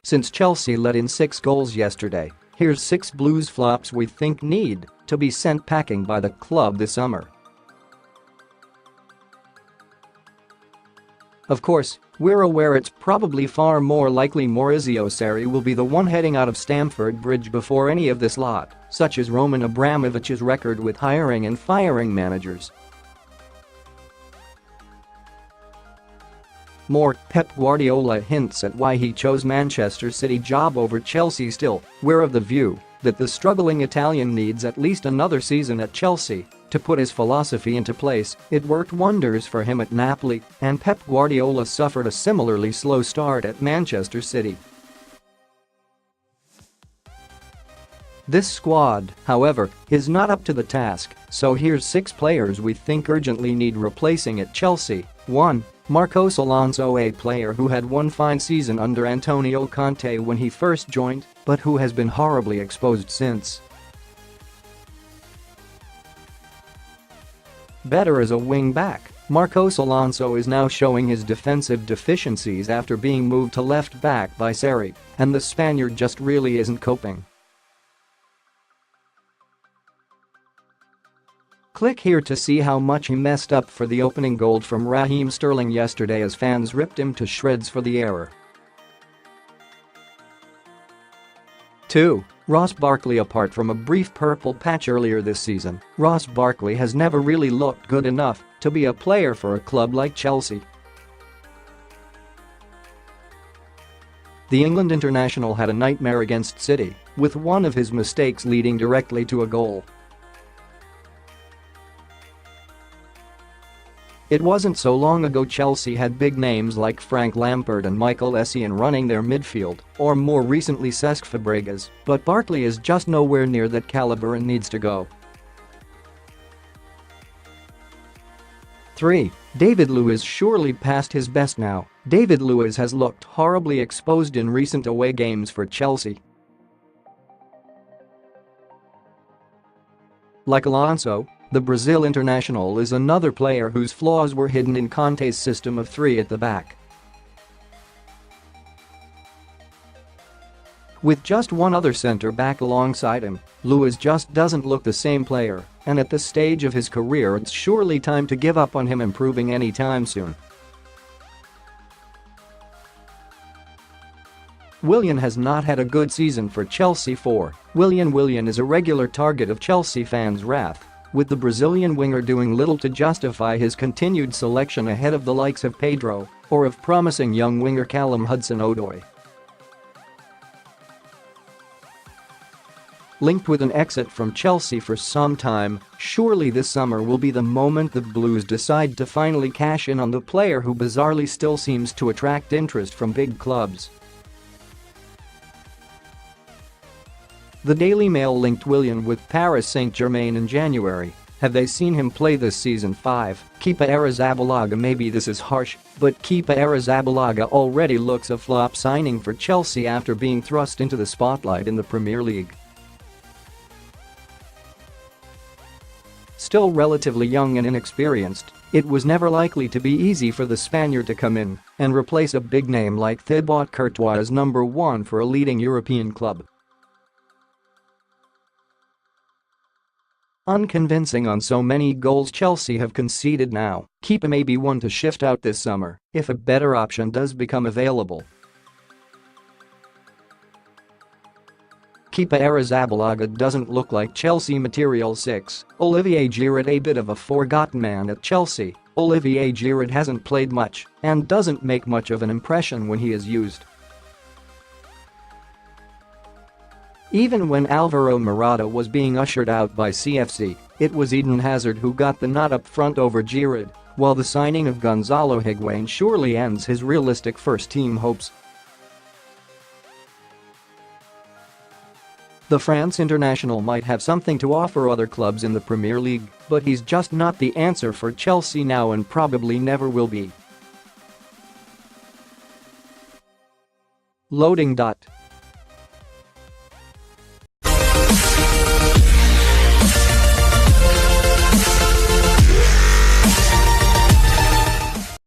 Since Chelsea let in 6 goals yesterday, here's 6 Blues flops we think need to be sent packing by the club this summer. Of course, we're aware it's probably far more likely Maurizio Sarri will be the one heading out of Stamford Bridge before any of this lot, such as Roman Abramovich's record with hiring and firing managers. More, Pep Guardiola hints at why he chose Manchester City job over Chelsea. Still, we're of the view that the struggling Italian needs at least another season at Chelsea to put his philosophy into place. It worked wonders for him at Napoli, and Pep Guardiola suffered a similarly slow start at Manchester City. This squad, however, is not up to the task, so here's 6 players we think urgently need replacing at Chelsea. 1. Marcos Alonso, a player who had one fine season under Antonio Conte when he first joined, but who has been horribly exposed since. Better as a wing-back, Marcos Alonso is now showing his defensive deficiencies after being moved to left-back by Sarri, and the Spaniard just really isn't coping. Click here to see how much he messed up for the opening goal from Raheem Sterling yesterday as fans ripped him to shreds for the error. 2. Ross Barkley. Apart from a brief purple patch earlier this season, Ross Barkley has never really looked good enough to be a player for a club like Chelsea. The England international had a nightmare against City, with one of his mistakes leading directly to a goal. It wasn't so long ago Chelsea had big names like Frank Lampard and Michael Essien running their midfield, or more recently Cesc Fabregas, but Barkley is just nowhere near that caliber and needs to go. 3. David Luiz. Surely past his best now, David Luiz has looked horribly exposed in recent away games for Chelsea. Like Alonso, the Brazil international is another player whose flaws were hidden in Conte's system of 3 at the back. With just one other centre-back alongside him, Luiz just doesn't look the same player, and at this stage of his career it's surely time to give up on him improving anytime soon. Willian has not had a good season for Chelsea. 4. Willian is a regular target of Chelsea fans' wrath, with the Brazilian winger doing little to justify his continued selection ahead of the likes of Pedro or of promising young winger Callum Hudson-Odoi. Linked with an exit from Chelsea for some time, surely this summer will be the moment the Blues decide to finally cash in on the player who bizarrely still seems to attract interest from big clubs. The Daily Mail linked Willian with Paris Saint-Germain in January. Have they seen him play this season? 5. Kepa Arrizabalaga. Maybe this is harsh, but Kepa Arrizabalaga already looks a flop signing for Chelsea after being thrust into the spotlight in the Premier League. Still relatively young and inexperienced, it was never likely to be easy for the Spaniard to come in and replace a big name like Thibaut Courtois as number 1 for a leading European club. Unconvincing on so many goals Chelsea have conceded now, Kepa may be one to shift out this summer if a better option does become available. Kepa Arrizabalaga doesn't look like Chelsea material. 6. Olivier Giroud. A bit of a forgotten man at Chelsea, Olivier Giroud hasn't played much and doesn't make much of an impression when he is used. Even when Alvaro Morata was being ushered out by CFC, it was Eden Hazard who got the nod up front over Giroud, while the signing of Gonzalo Higuain surely ends his realistic first-team hopes. The France international might have something to offer other clubs in the Premier League, but he's just not the answer for Chelsea now and probably never will be. Loading.